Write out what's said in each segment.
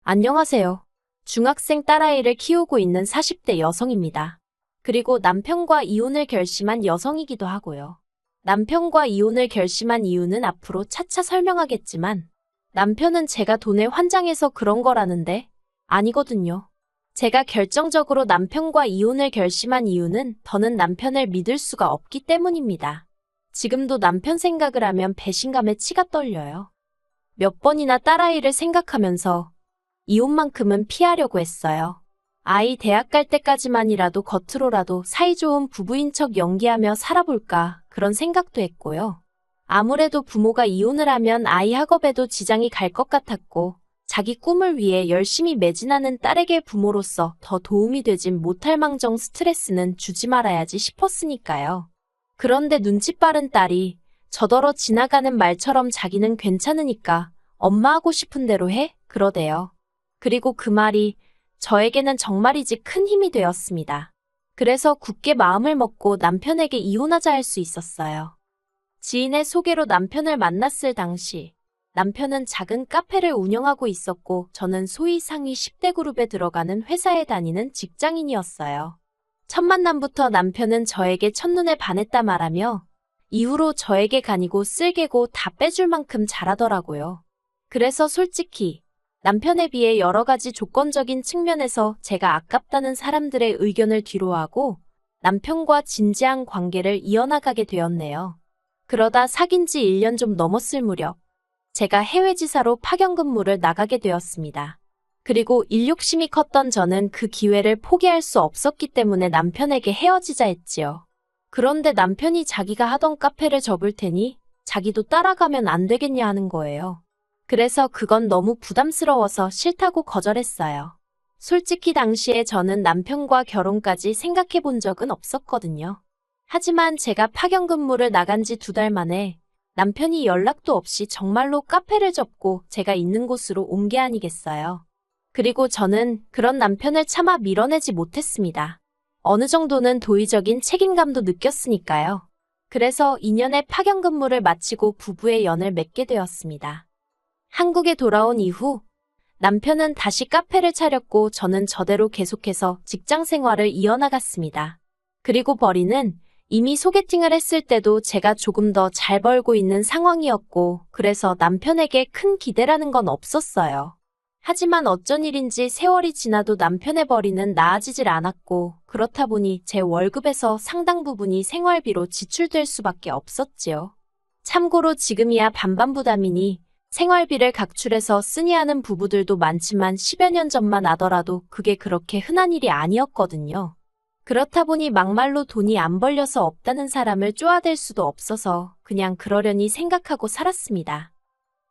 안녕하세요. 중학생 딸아이를 키우고 있는 40대 여성입니다. 그리고 남편과 이혼을 결심한 여성이기도 하고요. 남편과 이혼을 결심한 이유는 앞으로 차차 설명하겠지만 남편은 제가 돈에 환장해서 그런 거라는데 아니거든요. 제가 결정적으로 남편과 이혼을 결심한 이유는 더는 남편을 믿을 수가 없기 때문입니다. 지금도 남편 생각을 하면 배신감에 치가 떨려요. 몇 번이나 딸아이를 생각하면서 이혼만큼은 피하려고 했어요. 아이 대학 갈 때까지만이라도 겉으로라도 사이좋은 부부인 척 연기하며 살아볼까 그런 생각도 했고요. 아무래도 부모가 이혼을 하면 아이 학업에도 지장이 갈 것 같았고 자기 꿈을 위해 열심히 매진하는 딸에게 부모로서 더 도움이 되진 못할 망정 스트레스는 주지 말아야지 싶었으니까요. 그런데 눈치 빠른 딸이 저더러 지나가는 말처럼 자기는 괜찮으니까 엄마 하고 싶은 대로 해? 그러대요. 그리고 그 말이 저에게는 정말이지 큰 힘이 되었습니다. 그래서 굳게 마음을 먹고 남편에게 이혼하자 할 수 있었어요. 지인의 소개로 남편을 만났을 당시 남편은 작은 카페를 운영하고 있었고 저는 소위 상위 10대 그룹에 들어가는 회사에 다니는 직장인이었어요. 첫 만남부터 남편은 저에게 첫눈에 반했다 말하며 이후로 저에게 간이고 쓸개고 다 빼줄 만큼 잘하더라고요. 그래서 솔직히 남편에 비해 여러 가지 조건적인 측면에서 제가 아깝다는 사람들의 의견을 뒤로하고 남편과 진지한 관계를 이어나가게 되었네요. 그러다 사귄 지 1년 좀 넘었을 무렵 제가 해외지사로 파견 근무를 나가게 되었습니다. 그리고 일 욕심이 컸던 저는 그 기회를 포기할 수 없었기 때문에 남편에게 헤어지자 했지요. 그런데 남편이 자기가 하던 카페를 접을 테니 자기도 따라가면 안 되겠냐 하는 거예요. 그래서 그건 너무 부담스러워서 싫다고 거절했어요. 솔직히 당시에 저는 남편과 결혼까지 생각해 본 적은 없었거든요. 하지만 제가 파견 근무를 나간 지 2달 만에 남편이 연락도 없이 정말로 카페를 접고 제가 있는 곳으로 온 게 아니겠어요. 그리고 저는 그런 남편을 차마 밀어내지 못했습니다. 어느 정도는 도의적인 책임감도 느꼈으니까요. 그래서 2년의 파견 근무를 마치고 부부의 연을 맺게 되었습니다. 한국에 돌아온 이후 남편은 다시 카페를 차렸고 저는 저대로 계속해서 직장 생활을 이어나갔습니다. 그리고 벌이는 이미 소개팅을 했을 때도 제가 조금 더 잘 벌고 있는 상황이었고 그래서 남편에게 큰 기대라는 건 없었어요. 하지만 어쩐 일인지 세월이 지나도 남편의 벌이는 나아지질 않았고 그렇다 보니 제 월급에서 상당 부분이 생활비로 지출될 수밖에 없었지요. 참고로 지금이야 반반 부담이니 생활비를 각출해서 쓰니 하는 부부들도 많지만 10여 년 전만 하더라도 그게 그렇게 흔한 일이 아니었거든요. 그렇다 보니 막말로 돈이 안 벌려서 없다는 사람을 쪼아댈 수도 없어서 그냥 그러려니 생각하고 살았습니다.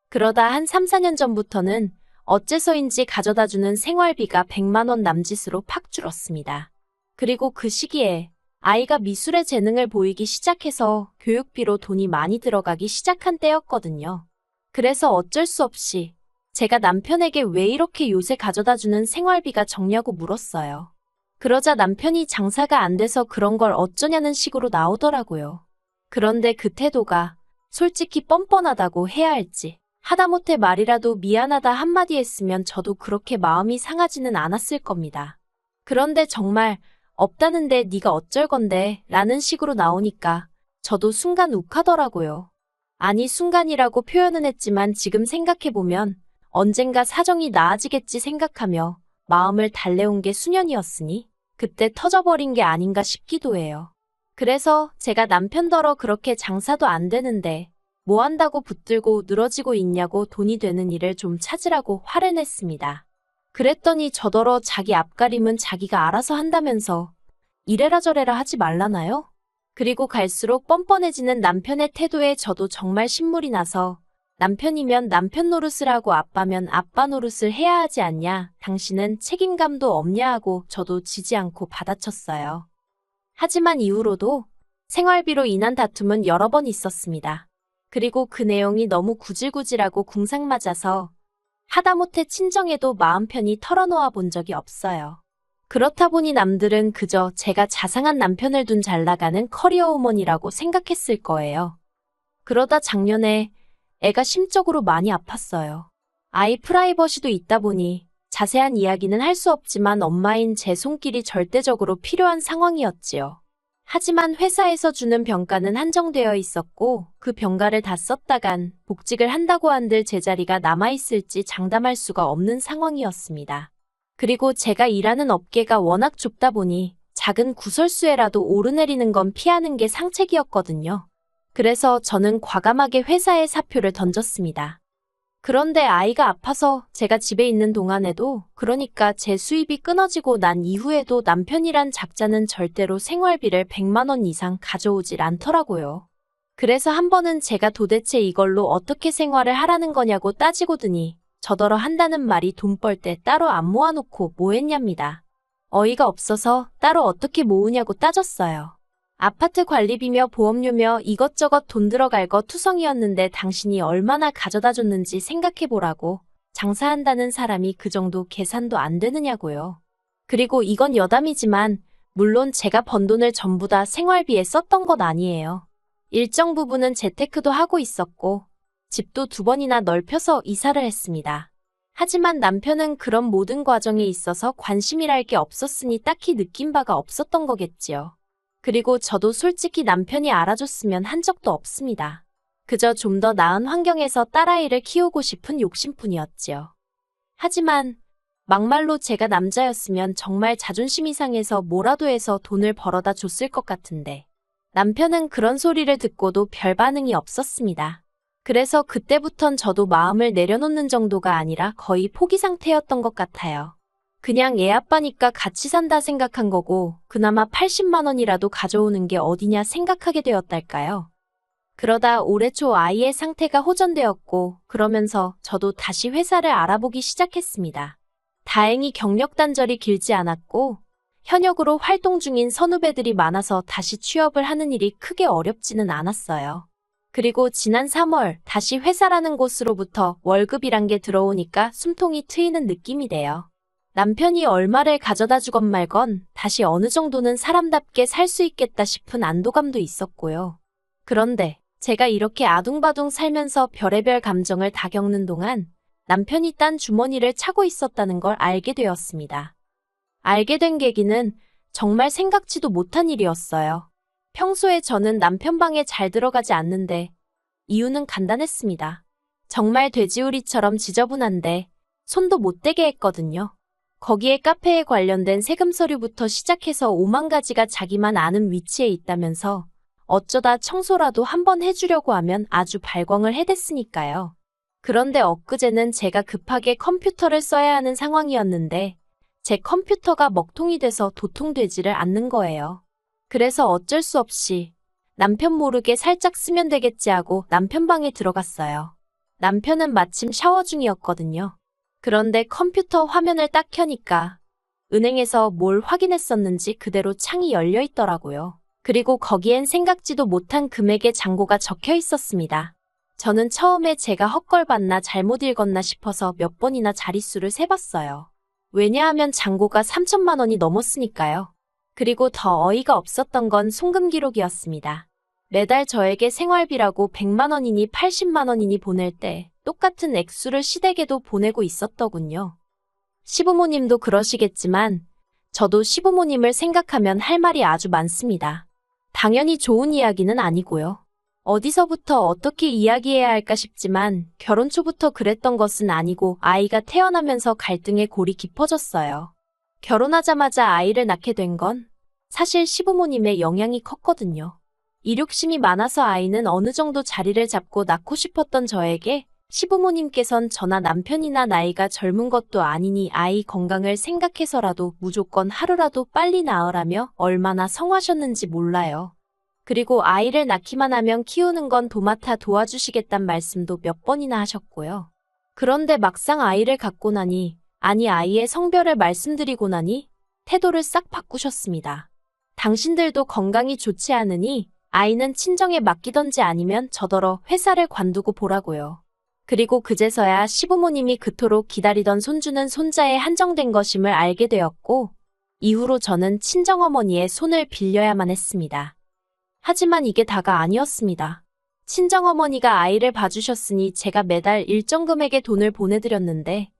그러다 한 3, 4년 전부터는 어째서인지 가져다주는 생활비가 100만 원 남짓으로 팍 줄었습니다. 그리고 그 시기에 아이가 미술의 재능을 보이기 시작해서 교육비로 돈이 많이 들어가기 시작한 때였거든요. 그래서 어쩔 수 없이 제가 남편에게 왜 이렇게 요새 가져다주는 생활비가 적냐고 물었어요. 그러자 남편이 장사가 안 돼서 그런 걸 어쩌냐는 식으로 나오더라고요. 그런데 그 태도가 솔직히 뻔뻔하다고 해야 할지 하다못해 말이라도 미안하다 한마디 했으면 저도 그렇게 마음이 상하지는 않았을 겁니다. 그런데 정말 없다는데 네가 어쩔 건데 라는 식으로 나오니까 저도 순간 욱하더라고요. 아니 순간이라고 표현은 했지만 지금 생각해보면 언젠가 사정이 나아지겠지 생각하며 마음을 달래온 게 수년이었으니 그때 터져버린 게 아닌가 싶기도 해요. 그래서 제가 남편더러 그렇게 장사도 안 되는데 뭐 한다고 붙들고 늘어지고 있냐고 돈이 되는 일을 좀 찾으라고 화를 냈습니다. 그랬더니 저더러 자기 앞가림은 자기가 알아서 한다면서 이래라 저래라 하지 말라나요? 그리고 갈수록 뻔뻔해지는 남편의 태도에 저도 정말 신물이 나서 남편이면 남편 노릇을 하고 아빠면 아빠 노릇을 해야 하지 않냐, 당신은 책임감도 없냐 하고 저도 지지 않고 받아쳤어요. 하지만 이후로도 생활비로 인한 다툼은 여러 번 있었습니다. 그리고 그 내용이 너무 구질구질하고 궁상맞아서 하다못해 친정에도 마음 편히 털어놓아 본 적이 없어요. 그렇다 보니 남들은 그저 제가 자상한 남편을 둔 잘나가는 커리어우먼이라고 생각했을 거예요. 그러다 작년에 애가 심적으로 많이 아팠어요. 아이 프라이버시도 있다 보니 자세한 이야기는 할 수 없지만 엄마인 제 손길이 절대적으로 필요한 상황이었지요. 하지만 회사에서 주는 병가는 한정되어 있었고 그 병가를 다 썼다간 복직을 한다고 한들 제자리가 남아있을지 장담할 수가 없는 상황이었습니다. 그리고 제가 일하는 업계가 워낙 좁다 보니 작은 구설수에라도 오르내리는 건 피하는 게 상책이었거든요. 그래서 저는 과감하게 회사에 사표를 던졌습니다. 그런데 아이가 아파서 제가 집에 있는 동안에도, 그러니까 제 수입이 끊어지고 난 이후에도 남편이란 작자는 절대로 생활비를 100만 원 이상 가져오질 않더라고요. 그래서 한 번은 제가 도대체 이걸로 어떻게 생활을 하라는 거냐고 따지고드니 저더러 한다는 말이 돈 벌 때 따로 안 모아놓고 뭐 했냐입니다. 어이가 없어서 따로 어떻게 모으냐고 따졌어요. 아파트 관리비며 보험료며 이것저것 돈 들어갈 거 투성이었는데 당신이 얼마나 가져다 줬는지 생각해보라고. 장사한다는 사람이 그 정도 계산도 안 되느냐고요. 그리고 이건 여담이지만 물론 제가 번 돈을 전부 다 생활비에 썼던 건 아니에요. 일정 부분은 재테크도 하고 있었고 집도 2번이나 넓혀서 이사를 했습니다. 하지만 남편은 그런 모든 과정에 있어서 관심이랄 게 없었으니 딱히 느낀 바가 없었던 거겠지요. 그리고 저도 솔직히 남편이 알아줬으면 한 적도 없습니다. 그저 좀 더 나은 환경에서 딸아이를 키우고 싶은 욕심뿐이었지요. 하지만 막말로 제가 남자였으면 정말 자존심이 상해서 뭐라도 해서 돈을 벌어다 줬을 것 같은데 남편은 그런 소리를 듣고도 별 반응이 없었습니다. 그래서 그때부턴 저도 마음을 내려놓는 정도가 아니라 거의 포기 상태였던 것 같아요. 그냥 애 아빠니까 같이 산다 생각한 거고 그나마 80만 원이라도 가져오는 게 어디냐 생각하게 되었달까요. 그러다 올해 초 아이의 상태가 호전되었고 그러면서 저도 다시 회사를 알아보기 시작했습니다. 다행히 경력 단절이 길지 않았고 현역으로 활동 중인 선후배들이 많아서 다시 취업을 하는 일이 크게 어렵지는 않았어요. 그리고 지난 3월 다시 회사라는 곳으로부터 월급이란 게 들어오니까 숨통이 트이는 느낌이 돼요. 남편이 얼마를 가져다 주건 말건 다시 어느 정도는 사람답게 살 수 있겠다 싶은 안도감도 있었고요. 그런데 제가 이렇게 아둥바둥 살면서 별의별 감정을 다 겪는 동안 남편이 딴 주머니를 차고 있었다는 걸 알게 되었습니다. 알게 된 계기는 정말 생각지도 못한 일이었어요. 평소에 저는 남편 방에 잘 들어가지 않는데 이유는 간단했습니다. 정말 돼지우리처럼 지저분한데 손도 못 대게 했거든요. 거기에 카페에 관련된 세금 서류부터 시작해서 5만 가지가 자기만 아는 위치에 있다면서 어쩌다 청소라도 한번 해주려고 하면 아주 발광을 해댔으니까요. 그런데 엊그제는 제가 급하게 컴퓨터를 써야 하는 상황이었는데 제 컴퓨터가 먹통이 돼서 도통되지를 않는 거예요. 그래서 어쩔 수 없이 남편 모르게 살짝 쓰면 되겠지 하고 남편 방에 들어갔어요. 남편은 마침 샤워 중이었거든요. 그런데 컴퓨터 화면을 딱 켜니까 은행에서 뭘 확인했었는지 그대로 창이 열려 있더라고요. 그리고 거기엔 생각지도 못한 금액의 잔고가 적혀 있었습니다. 저는 처음에 제가 헛걸봤나 잘못 읽었나 싶어서 몇 번이나 자릿수를 세봤어요. 왜냐하면 잔고가 3천만 원이 넘었으니까요. 그리고 더 어이가 없었던 건 송금 기록이었습니다. 매달 저에게 생활비라고 100만 원이니 80만 원이니 보낼 때 똑같은 액수를 시댁에도 보내고 있었더군요. 시부모님도 그러시겠지만 저도 시부모님을 생각하면 할 말이 아주 많습니다. 당연히 좋은 이야기는 아니고요. 어디서부터 어떻게 이야기해야 할까 싶지만 결혼 초부터 그랬던 것은 아니고 아이가 태어나면서 갈등의 골이 깊어졌어요. 결혼하자마자 아이를 낳게 된 건 사실 시부모님의 영향이 컸거든요. 이륙심이 많아서 아이는 어느 정도 자리를 잡고 낳고 싶었던 저에게 시부모님께선 저나 남편이나 나이가 젊은 것도 아니니 아이 건강을 생각해서라도 무조건 하루라도 빨리 낳으라며 얼마나 성하셨는지 몰라요. 그리고 아이를 낳기만 하면 키우는 건 도맡아 도와주시겠단 말씀도 몇 번이나 하셨고요. 그런데 막상 아이를 갖고 나니, 아니 아이의 성별을 말씀드리고 나니 태도를 싹 바꾸셨습니다. 당신들도 건강이 좋지 않으니 아이는 친정에 맡기던지 아니면 저더러 회사를 관두고 보라고요. 그리고 그제서야 시부모님이 그토록 기다리던 손주는 손자에 한정된 것임을 알게 되었고 이후로 저는 친정어머니의 손을 빌려야만 했습니다. 하지만 이게 다가 아니었습니다. 친정어머니가 아이를 봐주셨으니 제가 매달 일정 금액의 돈을 보내드렸는데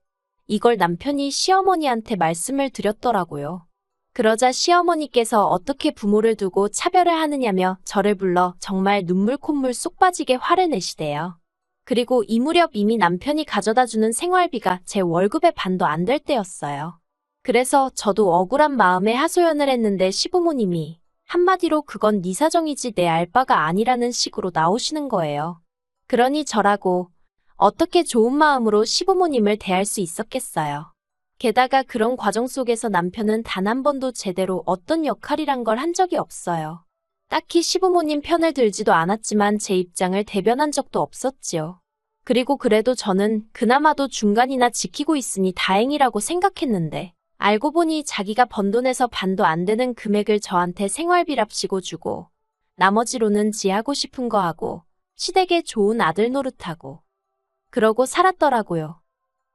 이걸 남편이 시어머니한테 말씀을 드렸더라고요. 그러자 시어머니께서 어떻게 부모를 두고 차별을 하느냐며 저를 불러 정말 눈물 콧물 쏙 빠지게 화를 내시대요. 그리고 이 무렵 이미 남편이 가져다주는 생활비가 제 월급의 반도 안 될 때였어요. 그래서 저도 억울한 마음에 하소연을 했는데 시부모님이 한마디로 그건 네 사정이지 내 알 바가 아니라는 식으로 나오시는 거예요. 그러니 저라고 어떻게 좋은 마음으로 시부모님을 대할 수 있었겠어요. 게다가 그런 과정 속에서 남편은 단 한 번도 제대로 어떤 역할이란 걸 한 적이 없어요. 딱히 시부모님 편을 들지도 않았지만 제 입장을 대변한 적도 없었지요. 그리고 그래도 저는 그나마도 중간이나 지키고 있으니 다행이라고 생각했는데 알고 보니 자기가 번 돈에서 반도 안 되는 금액을 저한테 생활비랍시고 주고 나머지로는 지 하고 싶은 거 하고 시댁에 좋은 아들 노릇하고 그러고 살았더라고요.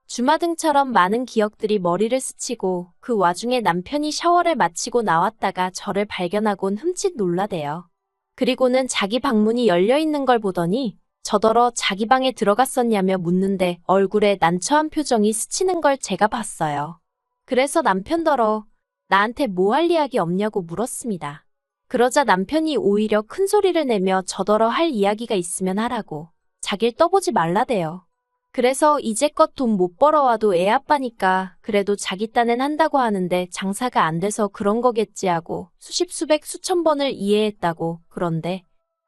주마등처럼 많은 기억들이 머리를 스치고 그 와중에 남편이 샤워를 마치고 나왔다가 저를 발견하곤 흠칫 놀라대요. 그리고는 자기 방문이 열려있는 걸 보더니 저더러 자기 방에 들어갔었냐며 묻는데 얼굴에 난처한 표정이 스치는 걸 제가 봤어요. 그래서 남편더러 나한테 뭐 할 이야기 없냐고 물었습니다. 그러자 남편이 오히려 큰 소리를 내며 저더러 할 이야기가 있으면 하라고 자길 떠보지 말라대요. 그래서 이제껏 돈 못 벌어와도 애 아빠니까 그래도 자기 딴엔 한다고 하는데 장사가 안 돼서 그런 거겠지 하고 수십 수백 수천 번을 이해했다고. 그런데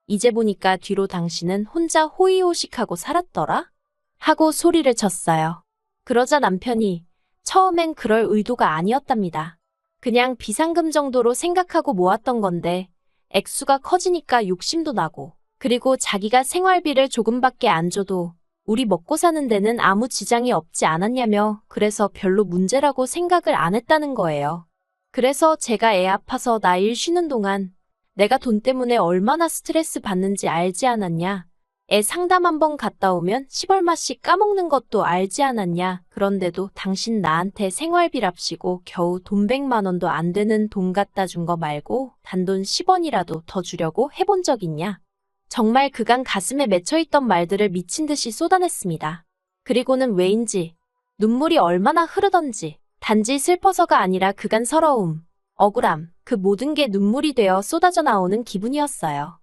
이제 보니까 뒤로 당신은 혼자 호의호식하고 살았더라? 하고 소리를 쳤어요. 그러자 남편이 처음엔 그럴 의도가 아니었답니다. 그냥 비상금 정도로 생각하고 모았던 건데 액수가 커지니까 욕심도 나고 그리고 자기가 생활비를 조금밖에 안 줘도 우리 먹고 사는 데는 아무 지장이 없지 않았냐며 그래서 별로 문제라고 생각을 안 했다는 거예요. 그래서 제가 애 아파서 나 일 쉬는 동안 내가 돈 때문에 얼마나 스트레스 받는지 알지 않았냐. 애 상담 한번 갔다 오면 10얼마씩 까먹는 것도 알지 않았냐. 그런데도 당신 나한테 생활비랍시고 겨우 돈 100만 원도 안 되는 돈 갖다 준 거 말고 단돈 10원이라도 더 주려고 해본 적 있냐. 정말 그간 가슴에 맺혀있던 말들을 미친 듯이 쏟아냈습니다. 그리고는 왜인지 눈물이 얼마나 흐르던지 단지 슬퍼서가 아니라 그간 서러움, 억울함, 그 모든 게 눈물이 되어 쏟아져 나오는 기분이었어요.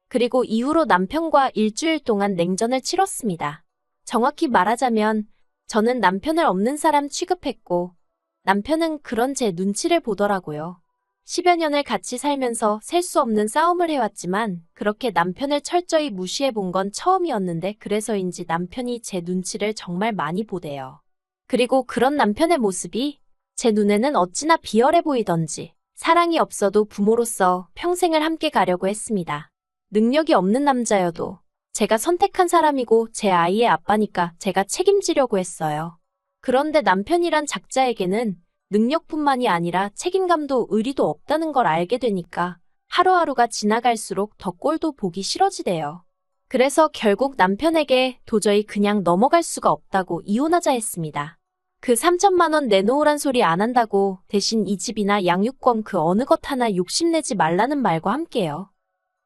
그리고 이후로 남편과 일주일 동안 냉전을 치렀습니다. 정확히 말하자면 저는 남편을 없는 사람 취급했고 남편은 그런 제 눈치를 보더라고요. 10여 년을 같이 살면서 셀 수 없는 싸움을 해왔지만 그렇게 남편을 철저히 무시해본 건 처음이었는데 그래서인지 남편이 제 눈치를 정말 많이 보대요. 그리고 그런 남편의 모습이 제 눈에는 어찌나 비열해 보이던지 사랑이 없어도 부모로서 평생을 함께 가려고 했습니다. 능력이 없는 남자여도 제가 선택한 사람이고 제 아이의 아빠니까 제가 책임지려고 했어요. 그런데 남편이란 작자에게는 능력뿐만이 아니라 책임감도 의리도 없다는 걸 알게 되니까 하루하루가 지나갈수록 더 꼴도 보기 싫어지대요. 그래서 결국 남편에게 도저히 그냥 넘어갈 수가 없다고 이혼하자 했습니다. 그 3천만 원 내놓으란 소리 안 한다고 대신 이 집이나 양육권 그 어느 것 하나 욕심내지 말라는 말과 함께요.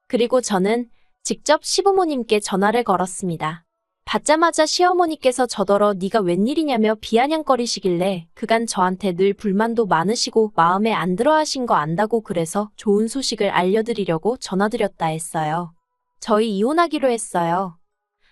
그리고 저는 직접 시부모님께 전화를 걸었습니다. 받자마자 시어머니께서 저더러 네가 웬일이냐며 비아냥거리시길래 그간 저한테 늘 불만도 많으시고 마음에 안 들어 하신 거 안다고 그래서 좋은 소식을 알려드리려고 전화드렸다 했어요. 저희 이혼하기로 했어요.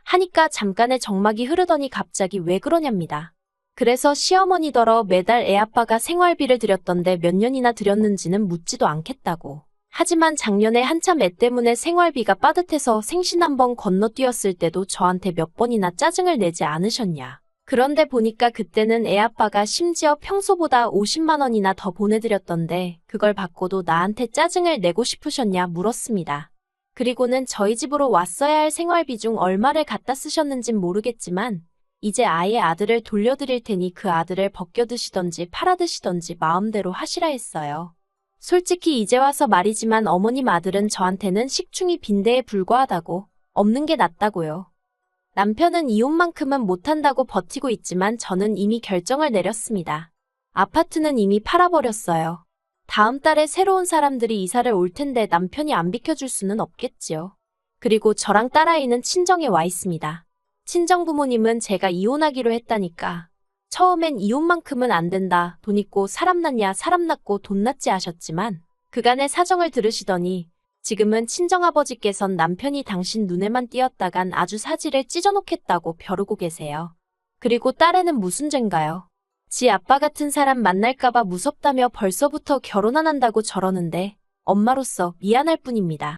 하니까 잠깐의 정막이 흐르더니 갑자기 왜 그러냐입니다. 그래서 시어머니더러 매달 애아빠가 생활비를 드렸던데 몇 년이나 드렸는지는 묻지도 않겠다고. 하지만 작년에 한참 애 때문에 생활비가 빠듯해서 생신 한번 건너뛰었을 때도 저한테 몇 번이나 짜증을 내지 않으셨냐. 그런데 보니까 그때는 애아빠가 심지어 평소보다 50만 원이나 더 보내드렸던데 그걸 받고도 나한테 짜증을 내고 싶으셨냐 물었습니다. 그리고는 저희 집으로 왔어야 할 생활비 중 얼마를 갖다 쓰셨는진 모르겠지만 이제 아예 아들을 돌려드릴 테니 그 아들을 벗겨드시던지 팔아드시던지 마음대로 하시라 했어요. 솔직히 이제 와서 말이지만 어머님 아들은 저한테는 식충이 빈대에 불과하다고, 없는 게 낫다고요. 남편은 이혼만큼은 못한다고 버티고 있지만 저는 이미 결정을 내렸습니다. 아파트는 이미 팔아버렸어요. 다음 달에 새로운 사람들이 이사를 올 텐데 남편이 안 비켜줄 수는 없겠지요. 그리고 저랑 딸아이는 친정에 와 있습니다. 친정 부모님은 제가 이혼하기로 했다니까 처음엔 이혼만큼은 안 된다. 돈 있고 사람 낳냐 사람 낳고 돈 낳지 하셨지만 그간의 사정을 들으시더니 지금은 친정아버지께선 남편이 당신 눈에만 띄었다간 아주 사지를 찢어놓겠다고 벼르고 계세요. 그리고 딸애는 무슨 죄인가요? 지 아빠 같은 사람 만날까봐 무섭다며 벌써부터 결혼 안 한다고 저러는데 엄마로서 미안할 뿐입니다.